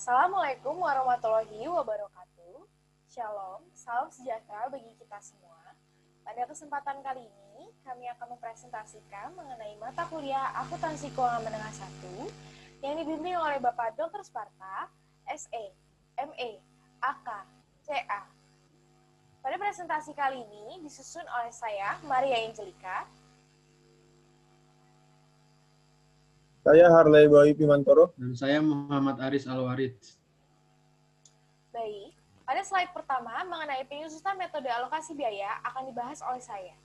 Assalamualaikum warahmatullahi wabarakatuh. Shalom, salam sejahtera bagi kita semua. Pada kesempatan kali ini, kami akan mempresentasikan mengenai mata kuliah Akuntansi Keuangan Menengah 1 yang dibimbing oleh Bapak Dr. Sparta, SE, ME, AK, CA. Pada presentasi kali ini disusun oleh saya, Maria Angelika. Saya Harley Boy Pimantoro. Dan saya Muhammad Aris Alwarid. Baik, pada slide pertama mengenai penyusunan metode alokasi biaya akan dibahas oleh saya.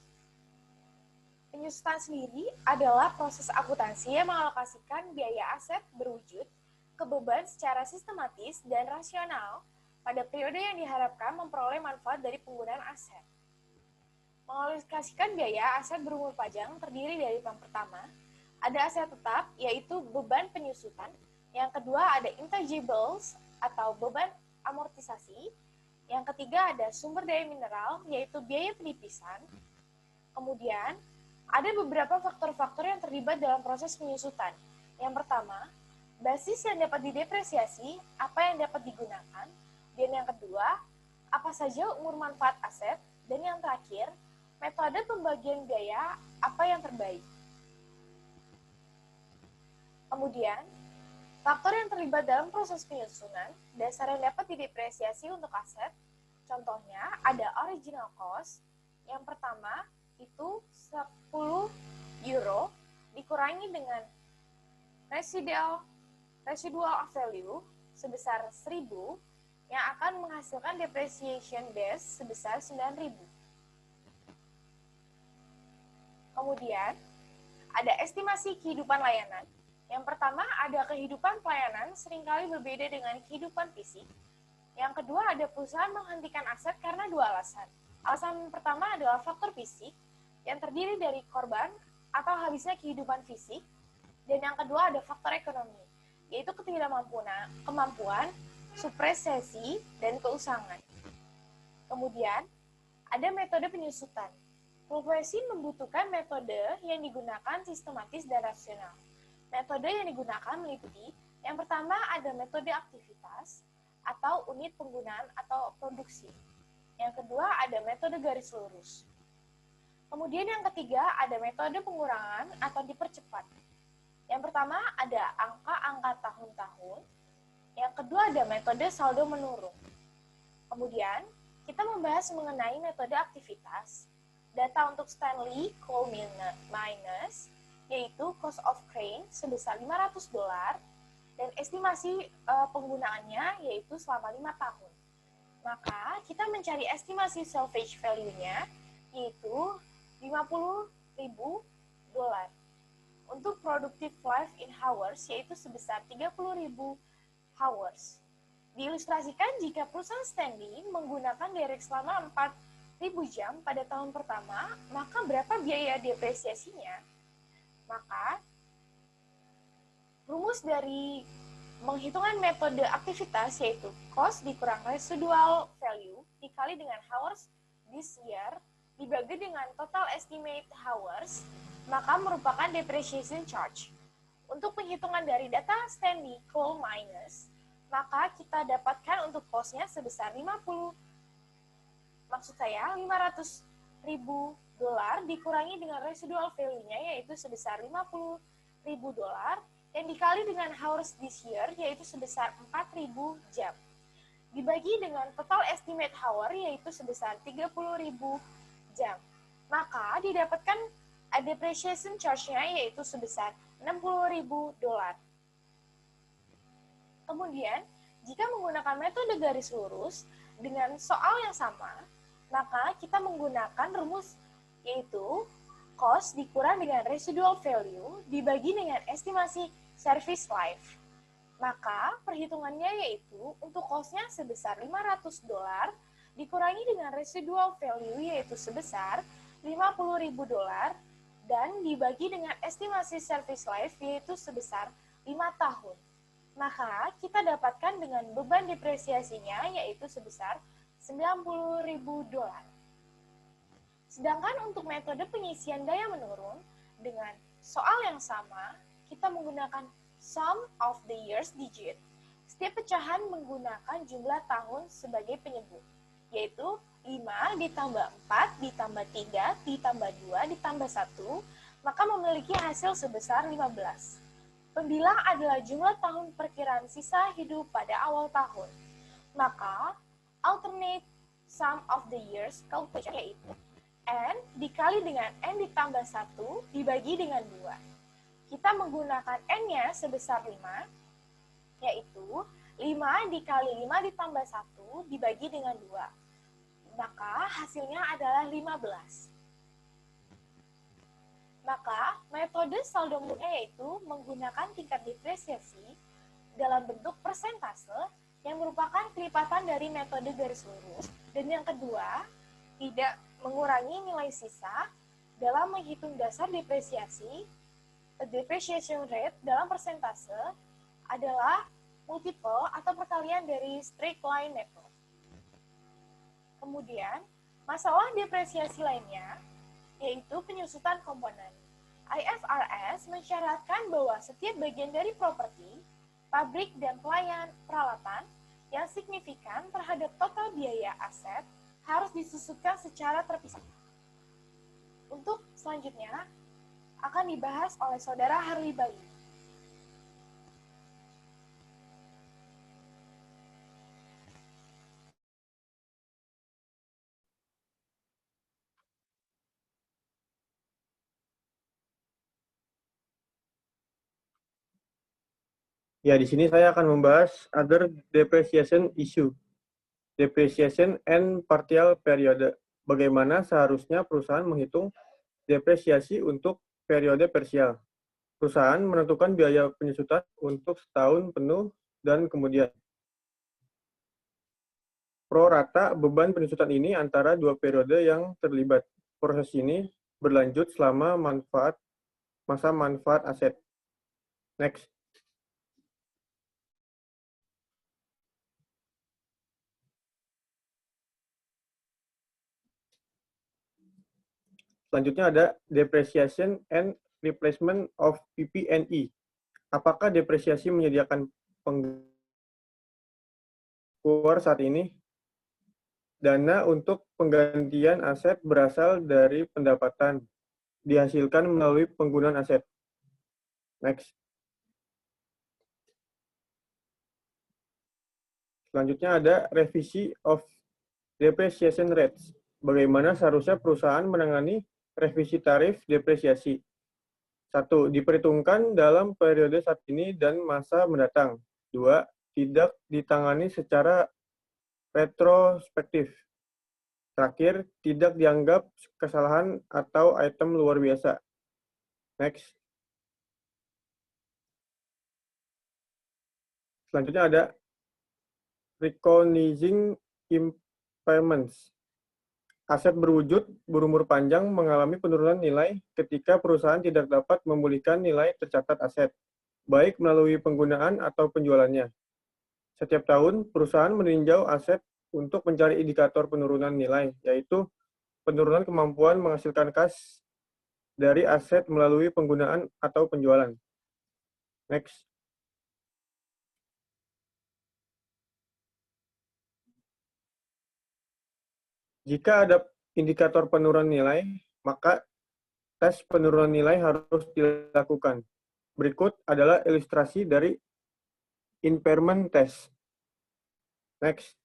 Penyusunan sendiri adalah proses akuntansi yang mengalokasikan biaya aset berwujud ke beban secara sistematis dan rasional pada periode yang diharapkan memperoleh manfaat dari penggunaan aset. Mengalokasikan biaya aset berumur panjang terdiri dari yang pertama, ada aset tetap, yaitu beban penyusutan. Yang kedua ada intangibles atau beban amortisasi. Yang ketiga ada sumber daya mineral, yaitu biaya penipisan. Kemudian ada beberapa faktor-faktor yang terlibat dalam proses penyusutan. Yang pertama, basis yang dapat didepresiasi, apa yang dapat digunakan. Dan yang kedua, apa saja umur manfaat aset. Dan yang terakhir, metode pembagian biaya, apa yang terbaik. Kemudian, faktor yang terlibat dalam proses penyusunan, dasar yang dapat didepresiasi untuk aset, contohnya ada original cost, yang pertama itu 10 euro dikurangi dengan residual value sebesar 1000 yang akan menghasilkan depreciation base sebesar 9000. Kemudian, ada estimasi kehidupan layanan. Yang pertama, ada kehidupan pelayanan seringkali berbeda dengan kehidupan fisik. Yang kedua, ada perusahaan menghentikan aset karena dua alasan. Alasan pertama adalah faktor fisik, yang terdiri dari korban atau habisnya kehidupan fisik. Dan yang kedua, ada faktor ekonomi, yaitu kemampuan, supresesi, dan keusangan. Kemudian, ada metode penyusutan. Profesi membutuhkan metode yang digunakan sistematis dan rasional. Metode yang digunakan meliputi, yang pertama ada metode aktivitas atau unit penggunaan atau produksi. Yang kedua ada metode garis lurus. Kemudian yang ketiga ada metode pengurangan atau dipercepat. Yang pertama ada angka-angka tahun-tahun. Yang kedua ada metode saldo menurun. Kemudian kita membahas mengenai metode aktivitas. Data untuk Stanley Coal Miners, yaitu cost of crane sebesar $500 dan estimasi penggunaannya yaitu selama 5 tahun. Maka kita mencari estimasi salvage value-nya yaitu $50.000. Untuk productive life in hours yaitu sebesar 30.000 hours. Diilustrasikan jika perusahaan Stanley menggunakan derek selama 4.000 jam pada tahun pertama, maka berapa biaya depresiasinya? Maka, rumus dari penghitungan metode aktivitas yaitu cost dikurang residual value dikali dengan hours this year dibagi dengan total estimate hours, maka merupakan depreciation charge. Untuk penghitungan dari data Stanley Coal Miners, maka kita dapatkan untuk cost-nya sebesar $500.000 dikurangi dengan residual value-nya yaitu sebesar $50.000 dan dikali dengan hours this year yaitu sebesar 4.000 jam. Dibagi dengan total estimate hour yaitu sebesar 30.000 jam. Maka didapatkan depreciation charge-nya yaitu sebesar $60.000. Kemudian, jika menggunakan metode garis lurus dengan soal yang sama, maka kita menggunakan rumus yaitu cost dikurang dengan residual value dibagi dengan estimasi service life. Maka perhitungannya yaitu untuk cost-nya sebesar $500 dikurangi dengan residual value yaitu sebesar $50.000 dan dibagi dengan estimasi service life yaitu sebesar 5 tahun. Maka kita dapatkan dengan beban depresiasinya yaitu sebesar $90.000. Sedangkan untuk metode pengisian daya menurun, dengan soal yang sama, kita menggunakan sum of the years digit Setiap pecahan menggunakan jumlah tahun sebagai penyebut, yaitu 5 ditambah 4 ditambah 3 ditambah 2 ditambah 1, maka memiliki hasil sebesar 15. Pembilang adalah jumlah tahun perkiraan sisa hidup pada awal tahun. Maka, alternate sum of the years calculation yaitu N dikali dengan N ditambah 1 dibagi dengan 2. Kita menggunakan N-nya sebesar 5, yaitu 5 dikali 5 ditambah 1 dibagi dengan 2. Maka hasilnya adalah 15. Maka metode saldo murni yaitu menggunakan tingkat depresiasi dalam bentuk persentase yang merupakan kelipatan dari metode garis lurus. Dan yang kedua, tidak mengurangi nilai sisa dalam menghitung dasar depresiasi. Depreciation rate dalam persentase adalah multiple atau perkalian dari straight line method. Kemudian, masalah depresiasi lainnya, yaitu penyusutan komponen. IFRS mensyaratkan bahwa setiap bagian dari properti, pabrik, dan peralatan yang signifikan terhadap total biaya aset harus disusutkan secara terpisah. Untuk selanjutnya, akan dibahas oleh Saudara Harley Bayu. Ya, di sini saya akan membahas other depreciation issue. Depreciation and partial period. Bagaimana seharusnya perusahaan menghitung depresiasi untuk periode parsial. Perusahaan menentukan biaya penyusutan untuk setahun penuh dan kemudian. Pro rata beban penyusutan ini antara dua periode yang terlibat. Proses ini berlanjut selama masa manfaat aset. Next. Selanjutnya ada depreciation and replacement of PP&E. Apakah depresiasi menyediakan keluar saat ini? Dana untuk penggantian aset berasal dari pendapatan dihasilkan melalui penggunaan aset. Next. Selanjutnya ada revisi of depreciation rates. Bagaimana seharusnya perusahaan menangani revisi tarif depresiasi. 1. Diperhitungkan dalam periode saat ini dan masa mendatang. 2. Tidak ditangani secara retrospektif. Terakhir, tidak dianggap kesalahan atau item luar biasa. Next. Selanjutnya ada recognizing impairments. Aset berwujud berumur panjang mengalami penurunan nilai ketika perusahaan tidak dapat memulihkan nilai tercatat aset, baik melalui penggunaan atau penjualannya. Setiap tahun, perusahaan meninjau aset untuk mencari indikator penurunan nilai, yaitu penurunan kemampuan menghasilkan kas dari aset melalui penggunaan atau penjualan. Next. Jika ada indikator penurunan nilai, maka tes penurunan nilai harus dilakukan. Berikut adalah ilustrasi dari impairment test. Next.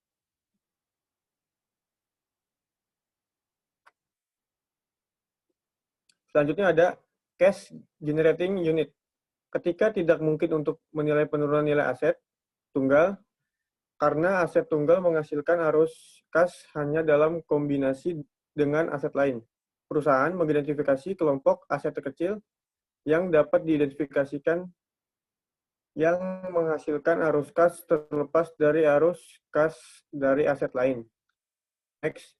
Selanjutnya ada cash generating unit. Ketika tidak mungkin untuk menilai penurunan nilai aset tunggal, karena aset tunggal menghasilkan arus kas hanya dalam kombinasi dengan aset lain. Perusahaan mengidentifikasi kelompok aset terkecil yang dapat diidentifikasikan yang menghasilkan arus kas terlepas dari arus kas dari aset lain. Next.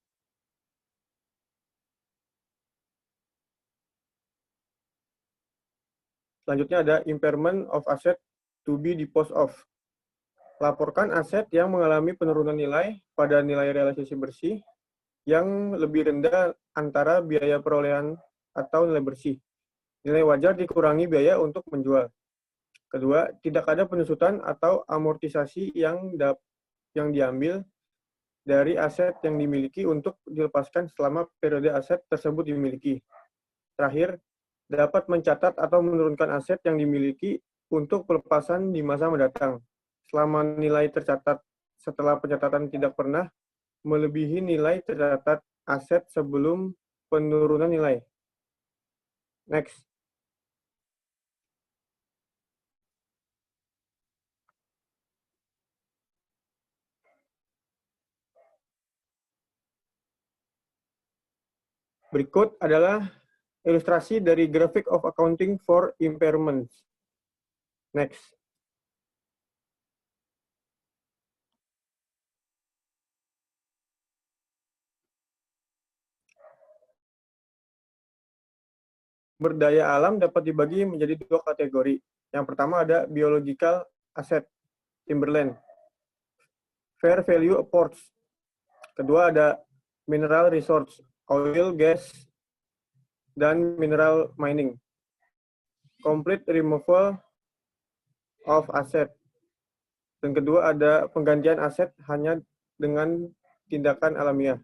Selanjutnya ada impairment of asset to be disposed of. Laporkan aset yang mengalami penurunan nilai pada nilai realisasi bersih yang lebih rendah antara biaya perolehan atau nilai bersih. Nilai wajar dikurangi biaya untuk menjual. Kedua, tidak ada penyusutan atau amortisasi yang diambil dari aset yang dimiliki untuk dilepaskan selama periode aset tersebut dimiliki. Terakhir, dapat mencatat atau menurunkan aset yang dimiliki untuk pelepasan di masa mendatang, selama nilai tercatat setelah pencatatan tidak pernah melebihi nilai tercatat aset sebelum penurunan nilai. Next. Berikut adalah ilustrasi dari Graphic of Accounting for Impairments. Next. Sumber daya alam dapat dibagi menjadi dua kategori. Yang pertama ada biological asset, timberland, fair value apports. Kedua ada mineral resource, oil, gas, dan mineral mining. Complete removal of asset. Dan kedua ada penggantian aset hanya dengan tindakan alamiah.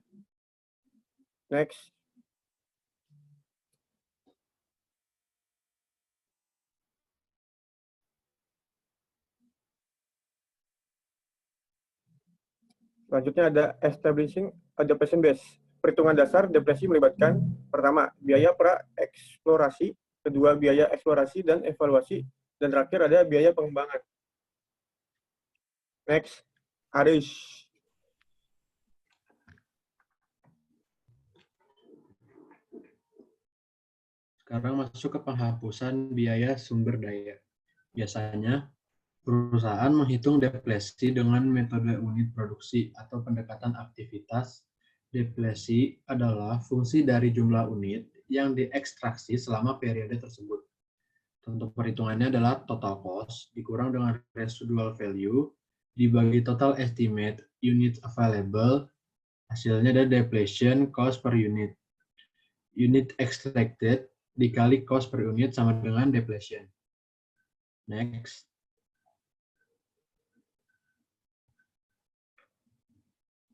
Next. Selanjutnya ada establishing a depletion base. Perhitungan dasar depresi melibatkan pertama, biaya pra-eksplorasi, kedua, biaya eksplorasi dan evaluasi, dan terakhir ada biaya pengembangan. Next, Aris. Sekarang masuk ke penghapusan biaya sumber daya. Biasanya, perusahaan menghitung depresi dengan metode unit produksi atau pendekatan aktivitas. Depresi adalah fungsi dari jumlah unit yang diekstraksi selama periode tersebut. Contoh perhitungannya adalah total cost dikurang dengan residual value dibagi total estimate unit available, hasilnya ada depletion cost per unit. Unit extracted dikali cost per unit sama dengan depletion. Next.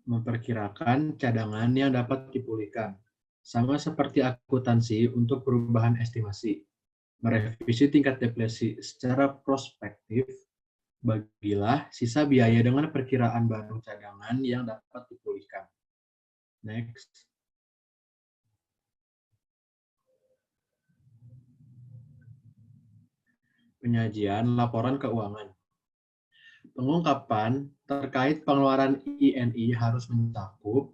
Memperkirakan cadangan yang dapat dipulihkan. Sama seperti akuntansi untuk perubahan estimasi. Merevisi tingkat depresi secara prospektif, bagilah sisa biaya dengan perkiraan baru cadangan yang dapat dipulihkan. Next. Penyajian laporan keuangan. Pengungkapan terkait pengeluaran INI harus mencakup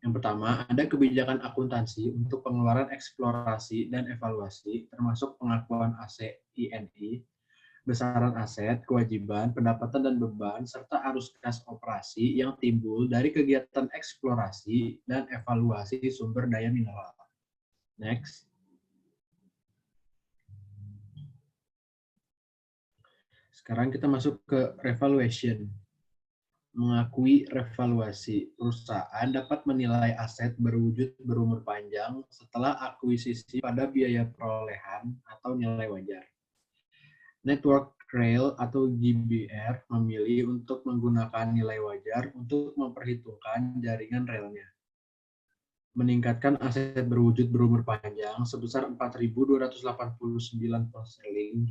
yang pertama, ada kebijakan akuntansi untuk pengeluaran eksplorasi dan evaluasi, termasuk pengakuan AC INI, besaran aset, kewajiban, pendapatan dan beban, serta arus kas operasi yang timbul dari kegiatan eksplorasi dan evaluasi sumber daya mineral. Next. Sekarang kita masuk ke revaluation. Mengakui revaluasi. Perusahaan dapat menilai aset berwujud berumur panjang setelah akuisisi pada biaya perolehan atau nilai wajar. Network Rail atau GBR memilih untuk menggunakan nilai wajar untuk memperhitungkan jaringan relnya. Meningkatkan aset berwujud berumur panjang sebesar 4.289 pound sterling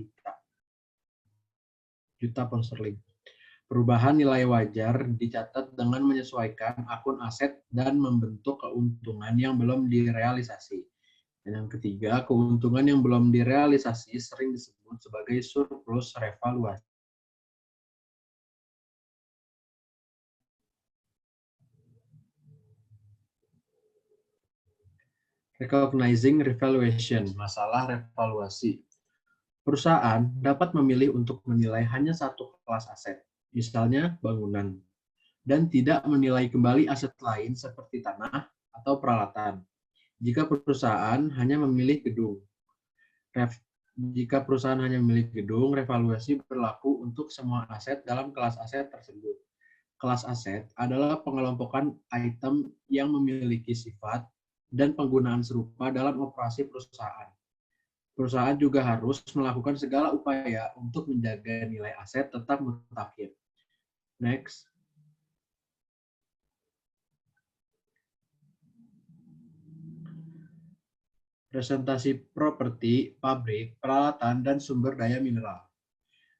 juta pound sterling. Perubahan nilai wajar dicatat dengan menyesuaikan akun aset dan membentuk keuntungan yang belum direalisasi. Dan yang ketiga, keuntungan yang belum direalisasi sering disebut sebagai surplus revaluasi. Recognizing revaluation, masalah revaluasi. Perusahaan dapat memilih untuk menilai hanya satu kelas aset, misalnya bangunan, dan tidak menilai kembali aset lain seperti tanah atau peralatan. Jika perusahaan hanya memilih gedung. Jika perusahaan hanya memilih gedung, revaluasi berlaku untuk semua aset dalam kelas aset tersebut. Kelas aset adalah pengelompokan item yang memiliki sifat dan penggunaan serupa dalam operasi perusahaan. Perusahaan juga harus melakukan segala upaya untuk menjaga nilai aset tetap mutakhir. Next. Presentasi properti, pabrik, peralatan, dan sumber daya mineral.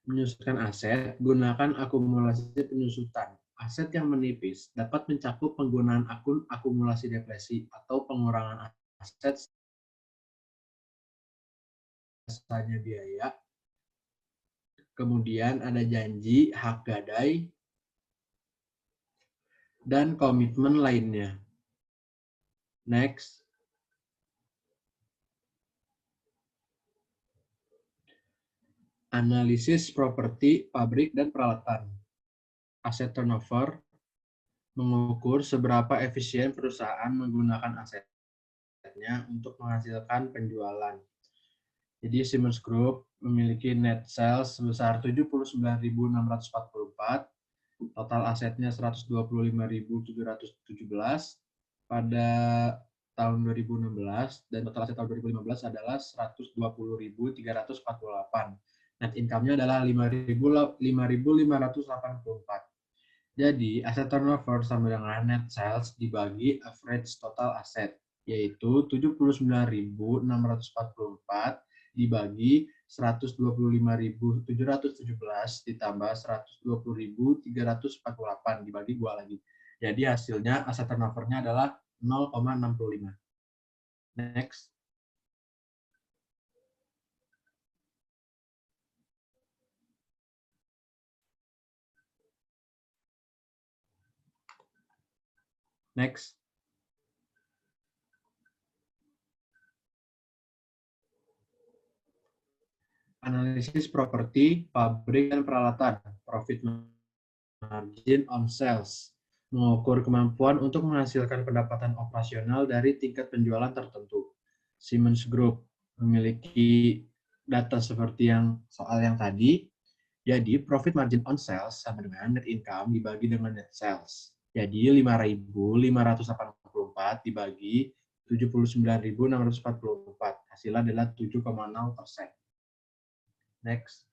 Menyusunkan aset, gunakan akumulasi penyusutan. Aset yang menipis dapat mencakup penggunaan akun akumulasi depresi atau pengurangan aset sisanya biaya. Kemudian ada janji, hak gadai, dan komitmen lainnya. Next. Analisis properti, pabrik, dan peralatan. Aset turnover mengukur seberapa efisien perusahaan menggunakan asetnya untuk menghasilkan penjualan. Jadi Siemens Group memiliki net sales sebesar 79.644, total asetnya 125.717 pada tahun 2016, dan total aset tahun 2015 adalah 120.348. Net income-nya adalah 5.584. Jadi, aset turnover sama dengan net sales dibagi average total asset, yaitu 79.644 dibagi 125.717 ditambah 120.348 dibagi 2 lagi. Jadi hasilnya aset turnover-nya adalah 0,65. Next. Next. Analisis properti, pabrik, dan peralatan. Profit margin on sales. Mengukur kemampuan untuk menghasilkan pendapatan operasional dari tingkat penjualan tertentu. Siemens Group memiliki data seperti yang soal yang tadi. Jadi, profit margin on sales sama dengan net income dibagi dengan net sales. Jadi, 5.584 dibagi 79.644. Hasilnya adalah 7,0%. Next.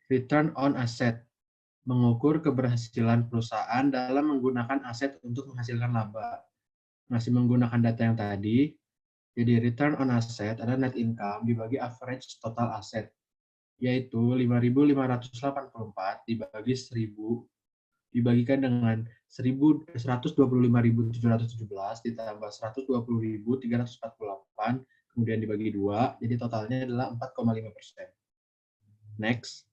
Return on asset. Mengukur keberhasilan perusahaan dalam menggunakan aset untuk menghasilkan laba. Masih menggunakan data yang tadi, jadi return on asset adalah net income dibagi average total asset, yaitu 5.584 dibagi 1.000 dibagikan dengan 125.717 ditambah 120.348, kemudian dibagi 2, jadi totalnya adalah 4,5%. Next.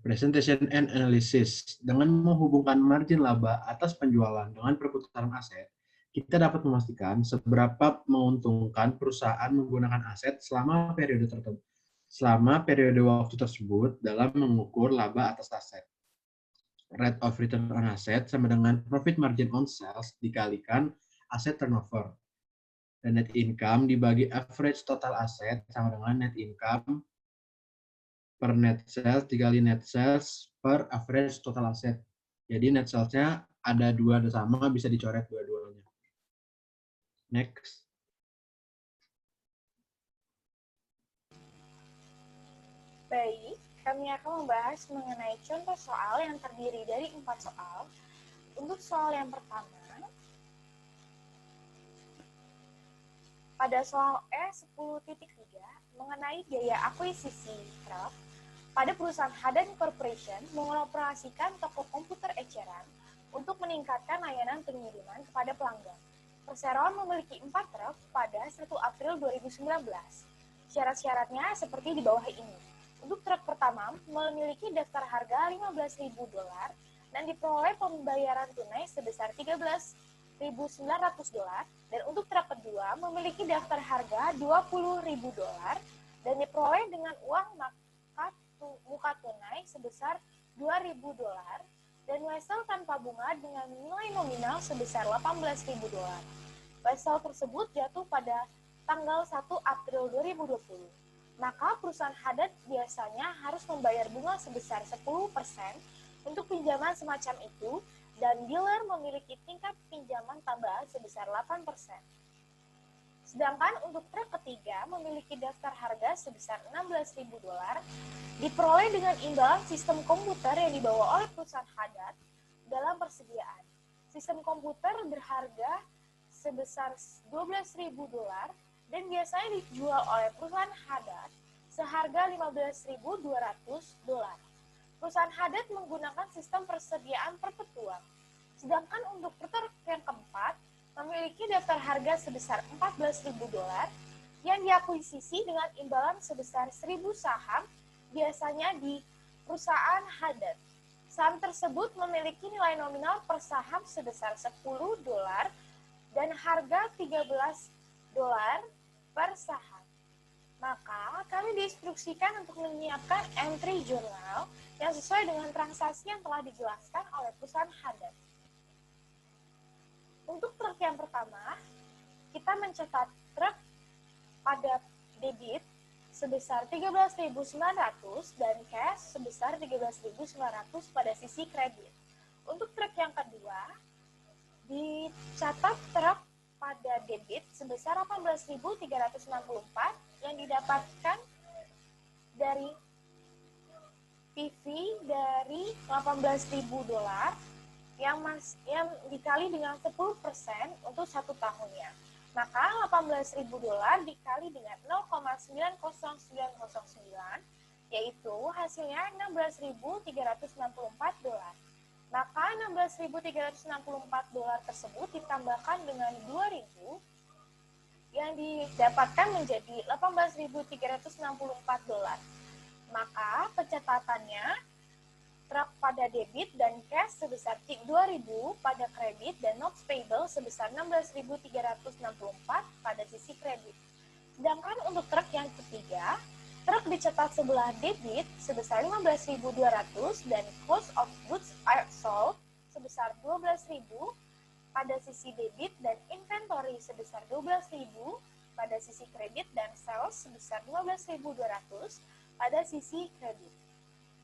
Presentation and analysis. Dengan menghubungkan margin laba atas penjualan dengan perputaran aset, kita dapat memastikan seberapa menguntungkan perusahaan menggunakan aset selama periode tertentu. Selama periode waktu tersebut dalam mengukur laba atas aset. Rate of return on asset sama dengan profit margin on sales dikalikan aset turnover. Dan net income dibagi average total asset sama dengan net income per net sales dikali net sales per average total asset. Jadi net sales-nya ada dua sama, bisa dicoret dua-duanya. Next. Baik, kami akan membahas mengenai contoh soal yang terdiri dari 4 soal. Untuk soal yang pertama, pada soal E10.3 mengenai biaya akuisisi truk, pada perusahaan Hadan Corporation mengoperasikan toko komputer eceran untuk meningkatkan layanan pengiriman kepada pelanggan. Perseroan memiliki 4 truk pada 1 April 2019. Syarat-syaratnya seperti di bawah ini. Untuk truk pertama memiliki daftar harga $15.000 dan diperoleh pembayaran tunai sebesar $13.900, dan untuk truk kedua memiliki daftar harga $20.000 dan diperoleh dengan uang muka tunai sebesar $2.000 dan wesel tanpa bunga dengan nilai nominal sebesar $18.000. Wesel tersebut jatuh pada tanggal 1 April 2020. Maka perusahaan Haddad biasanya harus membayar bunga sebesar 10% untuk pinjaman semacam itu dan dealer memiliki tingkat pinjaman tambahan sebesar 8%. Sedangkan untuk truk ketiga memiliki daftar harga sebesar $16.000 diperoleh dengan imbalan sistem komputer yang dibawa oleh perusahaan Haddad dalam persediaan. Sistem komputer berharga sebesar $12.000 dan biasanya dijual oleh perusahaan Haddad seharga $15.200. Perusahaan Haddad menggunakan sistem persediaan perpetuan. Sedangkan untuk truk yang keempat memiliki daftar harga sebesar $14.000 yang diakuisisi dengan imbalan sebesar 1.000 saham biasanya di perusahaan Haddad. Saham tersebut memiliki nilai nominal per saham sebesar $10 dan harga $13 per saham. Maka kami diinstruksikan untuk menyiapkan entry jurnal yang sesuai dengan transaksi yang telah dijelaskan oleh perusahaan Haddad. Untuk truk yang pertama, kita mencatat truk pada debit sebesar $13.900 dan cash sebesar $13.900 pada sisi kredit. Untuk truk yang kedua, dicatat truk pada debit sebesar $18.364 yang didapatkan dari PV dari $18.000 yang dikali dengan 10% untuk 1 tahunnya. Maka $18.000 dikali dengan 0,90909 yaitu hasilnya $16.364. Maka $16.364 tersebut ditambahkan dengan 2.000 yang didapatkan menjadi $18.364. Maka pencatatannya truk pada debit dan cash sebesar 2.000 pada kredit dan notes payable sebesar $16.364 pada sisi kredit. Sedangkan untuk truk yang ketiga, truk dicatat sebelah debit sebesar $15.200 dan cost of goods sold sebesar $12.000 pada sisi debit dan inventory sebesar $12.000 pada sisi kredit dan sales sebesar $15.200 pada sisi kredit.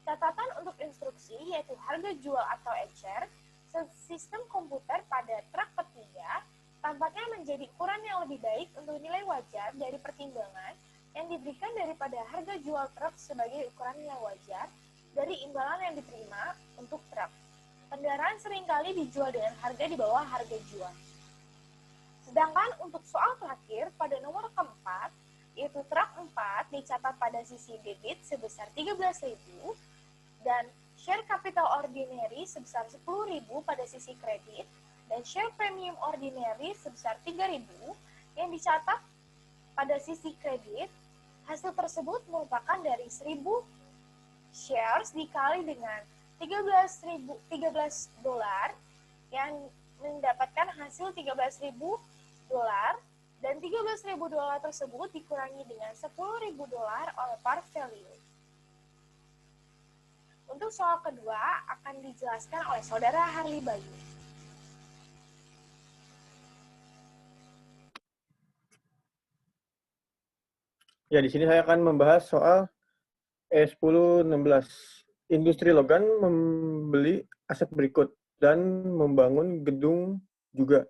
Catatan untuk instruksi yaitu harga jual atau ecer, sistem komputer pada truk ketiga tampaknya menjadi ukuran yang lebih baik untuk nilai wajar dari pertimbangan yang diberikan daripada harga jual truk sebagai ukuran nilai wajar dari imbalan yang diterima untuk truk. Kendaraan seringkali dijual dengan harga di bawah harga jual. Sedangkan untuk soal terakhir pada nomor keempat, yaitu truk 4 dicatat pada sisi debit sebesar $13.000 dan share capital ordinary sebesar $10.000 pada sisi kredit dan share premium ordinary sebesar $3.000 yang dicatat pada sisi kredit. Hasil tersebut merupakan dari 1.000 shares dikali dengan $13 yang mendapatkan hasil $13.000 dan $13.000 tersebut dikurangi dengan $10.000 oleh par value. Untuk soal kedua akan dijelaskan oleh Saudara Harli Bayu. Ya, di sini saya akan membahas soal E1016. Industri Logan membeli aset berikut dan membangun gedung juga.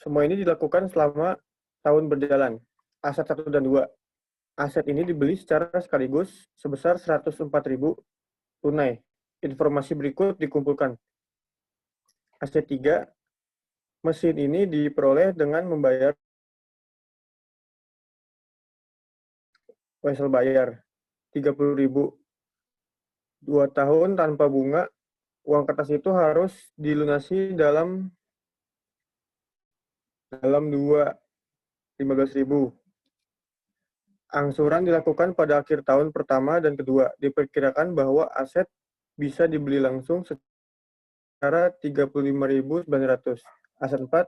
Semua ini dilakukan selama tahun berjalan. Aset 1 dan 2. Aset ini dibeli secara sekaligus sebesar 104.000 tunai. Informasi berikut dikumpulkan. Aset 3. Mesin ini diperoleh dengan membayar wesel bayar 30.000. 2 tahun tanpa bunga. Uang kertas itu harus dilunasi dalam 15.000. Angsuran dilakukan pada akhir tahun pertama dan kedua. Diperkirakan bahwa aset bisa dibeli langsung secara 35.900. Aset 4.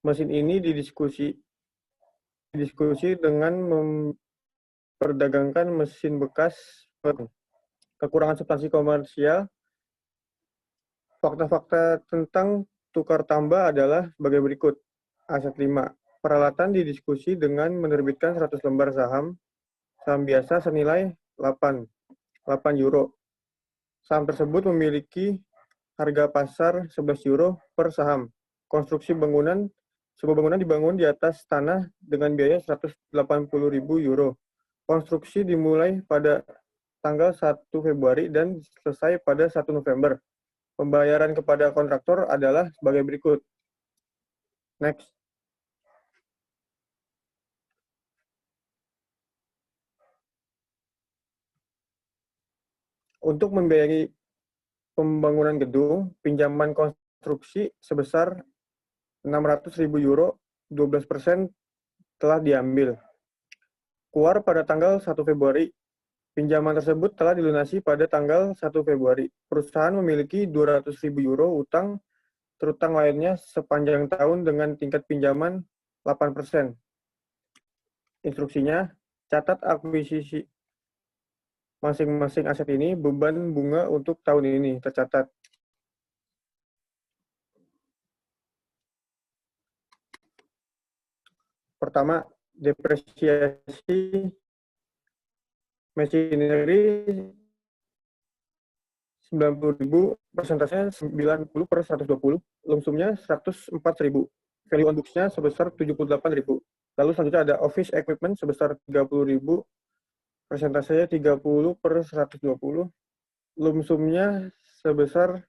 Mesin ini didiskusi dengan memperdagangkan mesin bekas. Kekurangan substansi komersial. Fakta-fakta tentang tukar tambah adalah sebagai berikut. Aset 5. Peralatan didiskusi dengan menerbitkan 100 lembar saham biasa senilai 8 euro. Saham tersebut memiliki harga pasar 11 euro per saham. Konstruksi bangunan, sebuah bangunan dibangun di atas tanah dengan biaya 180.000 euro. Konstruksi dimulai pada tanggal 1 Februari dan selesai pada 1 November. Pembayaran kepada kontraktor adalah sebagai berikut. Next. Untuk membiayai pembangunan gedung, pinjaman konstruksi sebesar 600.000 euro, 12% telah diambil. Keluar pada tanggal 1 Februari. Pinjaman tersebut telah dilunasi pada tanggal 1 Februari. Perusahaan memiliki 200.000 euro utang terutang lainnya sepanjang tahun dengan tingkat pinjaman 8%. Instruksinya, catat akuisisi masing-masing aset ini, beban bunga untuk tahun ini tercatat. Pertama, depresiasi machinery 90.000, persentasenya 90 per 120, lumsumnya 104.000, value on books-nya sebesar 78.000. Lalu selanjutnya ada office equipment sebesar 30.000, persentasenya 30 per 120, lumsumnya sebesar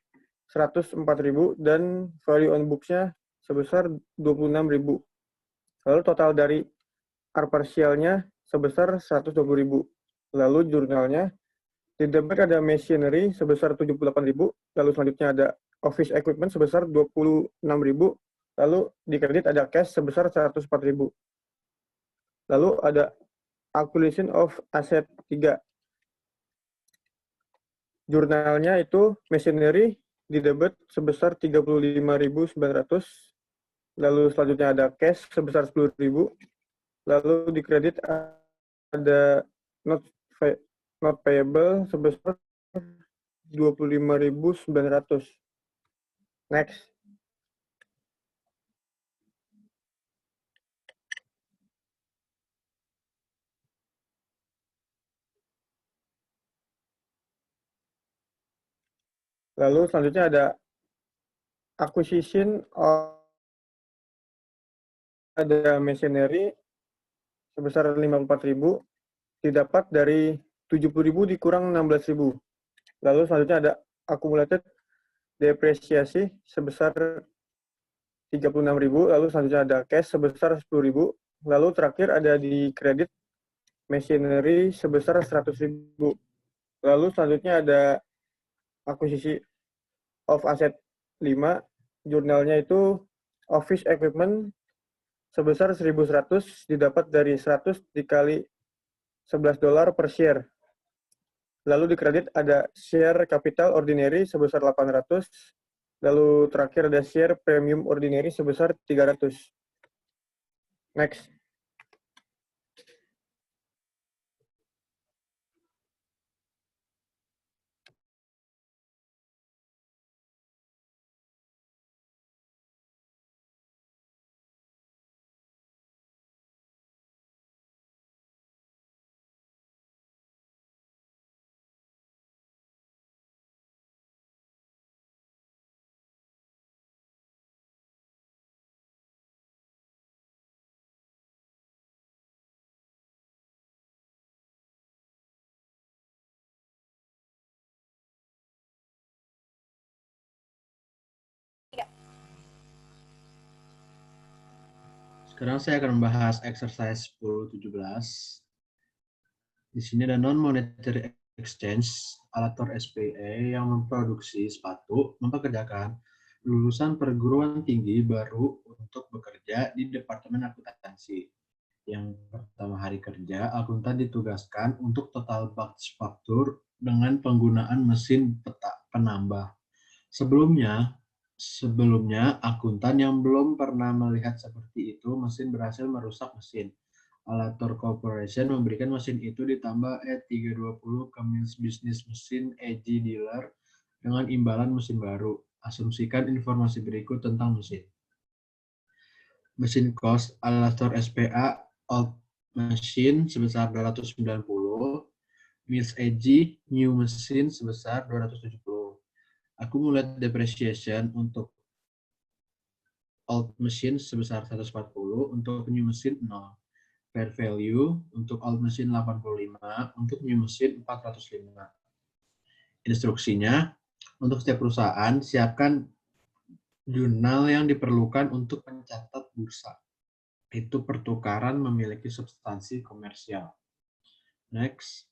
104.000 dan value on books-nya sebesar 26.000. Lalu total dari R partialnya sebesar 120.000. Lalu jurnalnya, di debit ada machinery sebesar 78.000, lalu selanjutnya ada office equipment sebesar 26.000, lalu di kredit ada cash sebesar 104.000. Lalu ada acquisition of asset 3. Jurnalnya itu machinery di debit sebesar 35.900, lalu selanjutnya ada cash sebesar 10.000, lalu di kredit ada not payable sebesar 25.900. Next. Lalu selanjutnya ada acquisition of ada machinery sebesar 54.000 didapat dari 70.000 dikurang 16.000. Lalu selanjutnya ada accumulated depresiasi sebesar 36.000, lalu selanjutnya ada cash sebesar 10.000, lalu terakhir ada di kredit machinery sebesar 100.000. Lalu selanjutnya ada akuisisi of asset 5, jurnalnya itu office equipment sebesar 1.100 didapat dari 100 dikali $11 per share. Lalu di kredit ada share capital ordinary sebesar 800, lalu terakhir ada share premium ordinary sebesar 300. Next. Sekarang saya akan membahas exercise 10-17. Di sini ada non-monetary exchange, atau SPE yang memproduksi sepatu, mempekerjakan lulusan perguruan tinggi baru untuk bekerja di Departemen Akuntansi. Yang pertama hari kerja, akuntan ditugaskan untuk total batch faktur dengan penggunaan mesin penambah. Sebelumnya, akuntan yang belum pernah melihat seperti itu, mesin berhasil merusak mesin. Alator Corporation memberikan mesin itu ditambah E320 ke Mills Business Machine AG Dealer dengan imbalan mesin baru. Asumsikan informasi berikut tentang mesin. Mesin cost Alator SPA old machine sebesar 290, Mills AG new machine sebesar 270. Accumulated depreciation untuk old machine sebesar 140, untuk new machine 0. Fair value untuk old machine 85, untuk new machine 405. Instruksinya, untuk setiap perusahaan, siapkan jurnal yang diperlukan untuk mencatat bursa. Itu pertukaran memiliki substansi komersial. Next.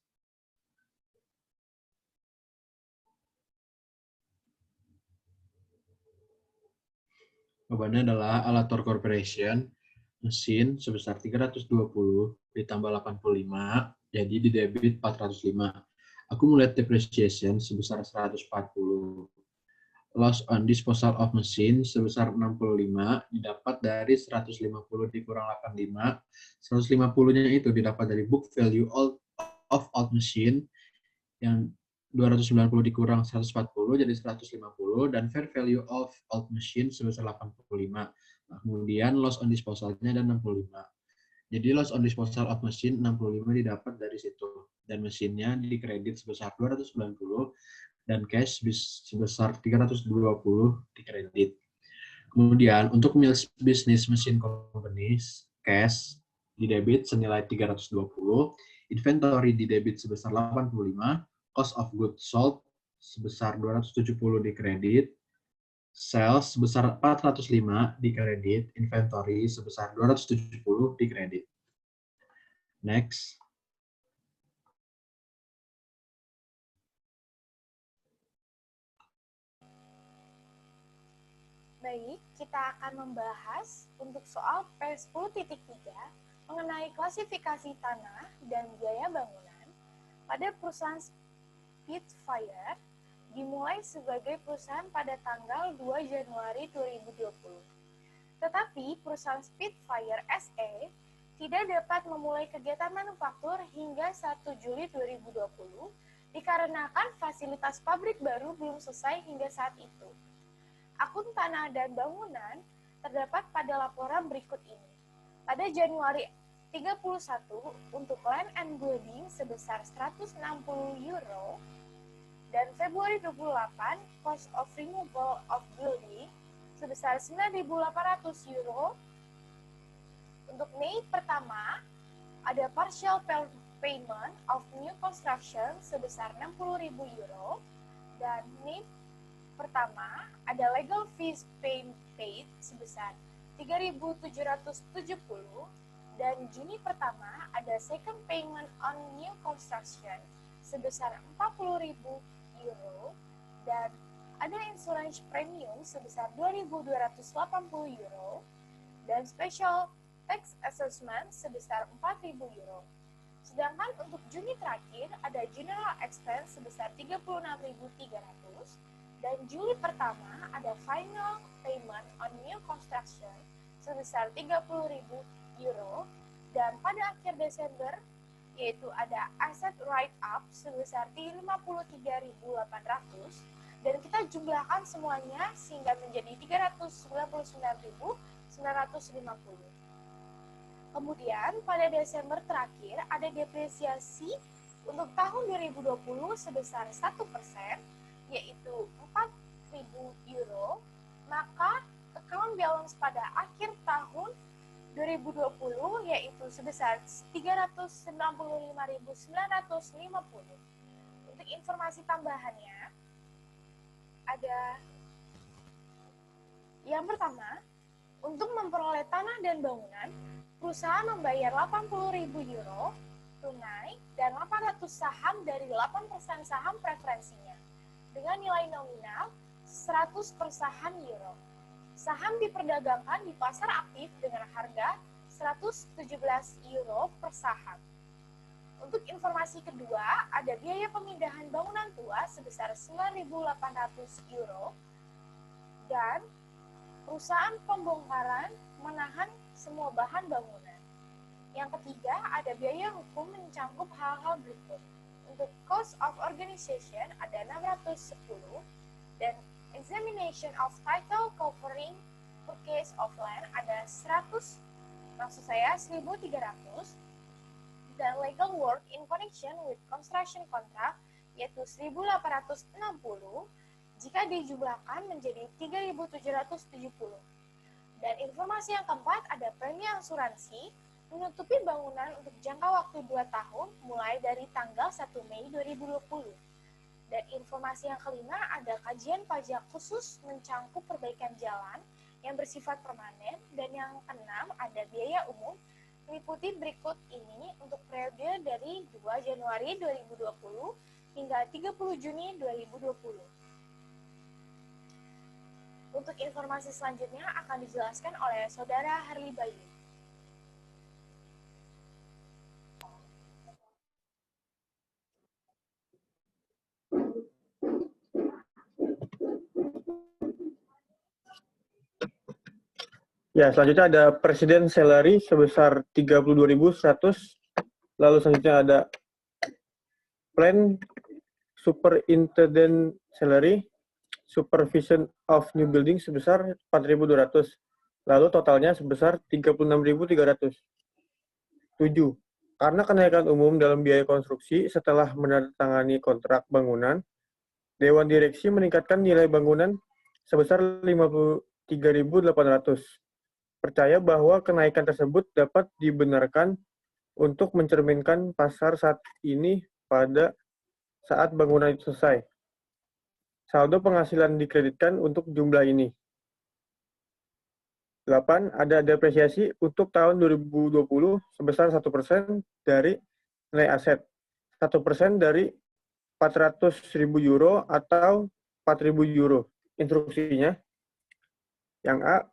Jawabannya adalah Alator Corporation, mesin sebesar 320 ditambah 85, jadi di debit 405. Accumulated depreciation sebesar 140. Loss on disposal of machine sebesar 65 didapat dari 150 dikurang 85. 150-nya itu didapat dari book value of old machine yang 290 dikurang 140 jadi 150 dan fair value of old machine sebesar 85. Nah, kemudian loss on disposal-nya ada 65. Jadi loss on disposal of machine 65 didapat dari situ dan mesinnya dikredit sebesar 290 dan cash sebesar 320 dikredit. Kemudian untuk Mills Business Machine Companies, cash di debit senilai 320, inventory di debit sebesar 85, cost of goods sold sebesar 270 dikredit, sales sebesar 405 dikredit, inventory sebesar 270 dikredit. Next. Baik, kita akan membahas untuk soal P10.3 mengenai klasifikasi tanah dan biaya bangunan pada perusahaan Spitfire dimulai sebagai perusahaan pada tanggal 2 Januari 2020. Tetapi perusahaan Spitfire SE tidak dapat memulai kegiatan manufaktur hingga 1 Juli 2020 dikarenakan fasilitas pabrik baru belum selesai hingga saat itu. Akun tanah dan bangunan terdapat pada laporan berikut ini. Pada Januari 31 untuk land and building sebesar 160 euro dan Februari 28 cost of removal of building sebesar 9.800 euro. Untuk Mei pertama ada partial payment of new construction sebesar 60.000 euro dan Mei pertama ada legal fees paid sebesar 3.770 dan Juni pertama ada second payment on new construction sebesar 40.000 euro dan ada insurance premium sebesar 2.280 euro dan special tax assessment sebesar 4.000 euro. Sedangkan untuk Juni terakhir ada general expense sebesar 36.300 dan Juli pertama ada final payment on new construction sebesar 30.000 euro dan pada akhir Desember yaitu ada asset write up sebesar 53.800 dan kita jumlahkan semuanya sehingga menjadi 399.950. Kemudian pada Desember terakhir ada depresiasi untuk tahun 2020 sebesar 1%, yaitu 4.000 euro, maka account balance pada akhir tahun 2020 yaitu sebesar 395.950. Untuk informasi tambahannya, ada yang pertama, untuk memperoleh tanah dan bangunan, perusahaan membayar 80.000 euro tunai dan 800 saham dari 8% saham preferensinya dengan nilai nominal 100 per saham euro. Saham diperdagangkan di pasar aktif dengan harga 117 euro per saham. Untuk informasi kedua, ada biaya pemindahan bangunan tua sebesar 9.800 euro dan perusahaan pembongkaran menahan semua bahan bangunan. Yang ketiga, ada biaya hukum mencakup hal-hal berikut. Untuk cost of organization ada 610 dan examination of title covering purchase of land ada 100, maksud saya 1.300, dan legal work in connection with construction contract yaitu 1.860 jika dijumlahkan menjadi 3.770. Dan informasi yang keempat ada premi asuransi menutupi bangunan untuk jangka waktu 2 tahun mulai dari tanggal 1 Mei 2020. Dan informasi yang kelima ada kajian pajak khusus mencangkup perbaikan jalan yang bersifat permanen, dan yang keenam ada biaya umum meliputi berikut ini untuk periode dari 2 Januari 2020 hingga 30 Juni 2020. Untuk informasi selanjutnya akan dijelaskan oleh Saudara Harli Bayu. Ya, selanjutnya ada Presiden Salary sebesar 32.100. Lalu selanjutnya ada Plan Superintendent Salary, Supervision of New Building sebesar 4.200. Lalu totalnya sebesar 36.300. 7. Karena kenaikan umum dalam biaya konstruksi setelah menandatangani kontrak bangunan, Dewan Direksi meningkatkan nilai bangunan sebesar 53.800. Percaya bahwa kenaikan tersebut dapat dibenarkan untuk mencerminkan pasar saat ini pada saat bangunan itu selesai. Saldo penghasilan dikreditkan untuk jumlah ini. 8. Ada depresiasi untuk tahun 2020 sebesar 1% dari nilai aset. 1% dari 400.000 euro atau 4.000 euro. Instruksinya. Yang A,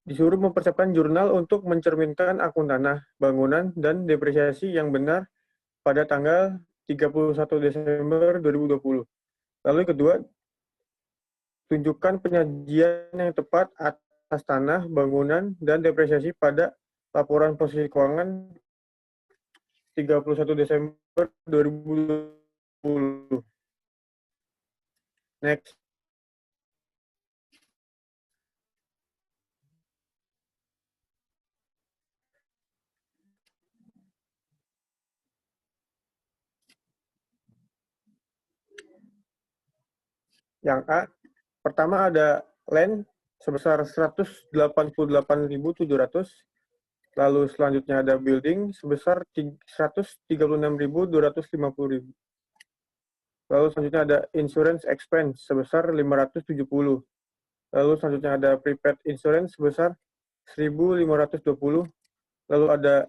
disuruh mempersiapkan jurnal untuk mencerminkan akun tanah, bangunan, dan depresiasi yang benar pada tanggal 31 Desember 2020. Lalu yang kedua, tunjukkan penyajian yang tepat atas tanah, bangunan, dan depresiasi pada laporan posisi keuangan 31 Desember 2020. Next. Yang A, pertama ada land sebesar 188.700, lalu selanjutnya ada building sebesar 136.250.000. Lalu selanjutnya ada insurance expense sebesar 570. Lalu selanjutnya ada prepaid insurance sebesar 1.520. Lalu ada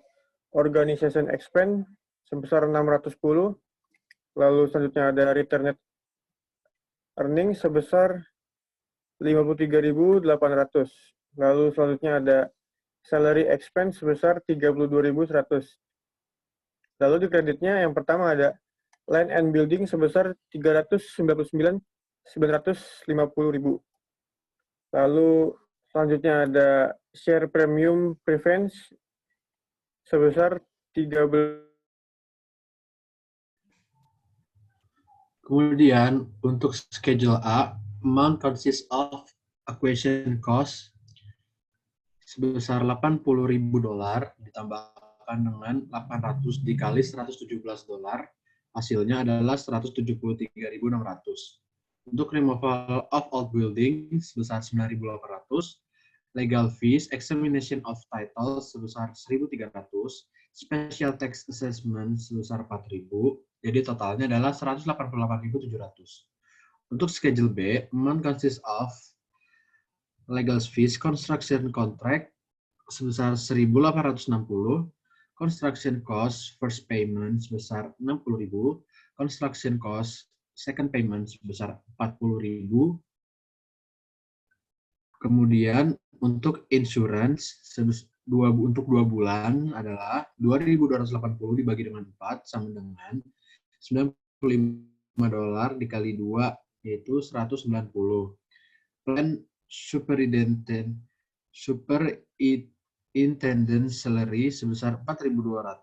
organization expense sebesar 610. Lalu selanjutnya ada return net earning sebesar 53.800. Lalu selanjutnya ada salary expense sebesar 32.100. Lalu di kreditnya yang pertama ada land and building sebesar 399.950.000. Lalu selanjutnya ada share premium preference sebesar 13. Kemudian untuk schedule A, amount consists of acquisition cost sebesar $80.000 ditambahkan dengan 800 dikali $117. Hasilnya adalah 173.600. Untuk removal of old building sebesar 9.800, legal fees, examination of title sebesar 1.300, special tax assessment sebesar 4.000, jadi totalnya adalah 188.700. Untuk schedule B, amount consists of legal fees, construction contract sebesar 1.860, construction cost first payment sebesar 60.000, construction cost second payment sebesar 40.000. Kemudian untuk insurance untuk 2 bulan adalah 2.280 dibagi dengan 4 sama dengan $95 dikali 2 yaitu 190. Plan superintendent intendant salary sebesar 4.200,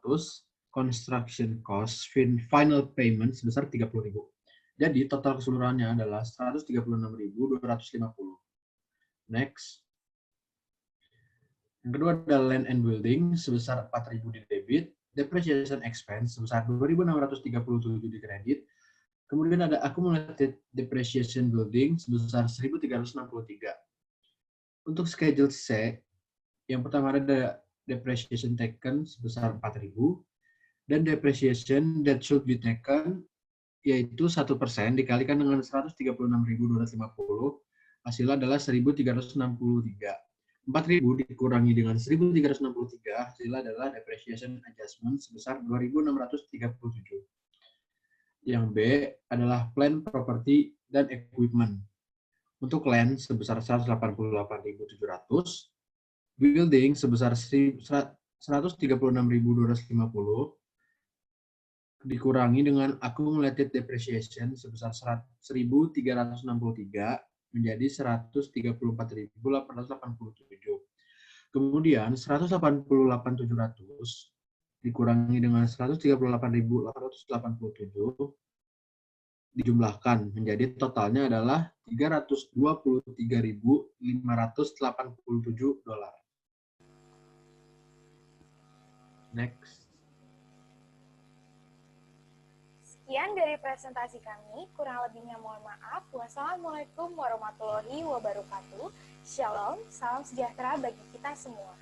construction cost final payment sebesar 30.000. Jadi total keseluruhannya adalah 136.250. Next. Yang kedua adalah land and building sebesar 4.000 di debit, depreciation expense sebesar 2.637 di kredit. Kemudian ada accumulated depreciation building sebesar 1.363. Untuk schedule C, yang pertama ada depreciation taken sebesar 4.000 dan depreciation that should be taken yaitu 1% dikalikan dengan 136.250 hasilnya adalah 1.363. 4.000 dikurangi dengan 1.363 hasilnya adalah depreciation adjustment sebesar 2.637. Yang B adalah plant, property, dan equipment. Untuk land sebesar 188.700, building sebesar 136.250 dikurangi dengan accumulated depreciation sebesar 1.363 menjadi 134.887. Kemudian 188.700 dikurangi dengan 138.887 dijumlahkan menjadi totalnya adalah 323.587 dolar. Next. Sekian dari presentasi kami, kurang lebihnya mohon maaf. Wassalamualaikum warahmatullahi wabarakatuh. Shalom, salam sejahtera bagi kita semua.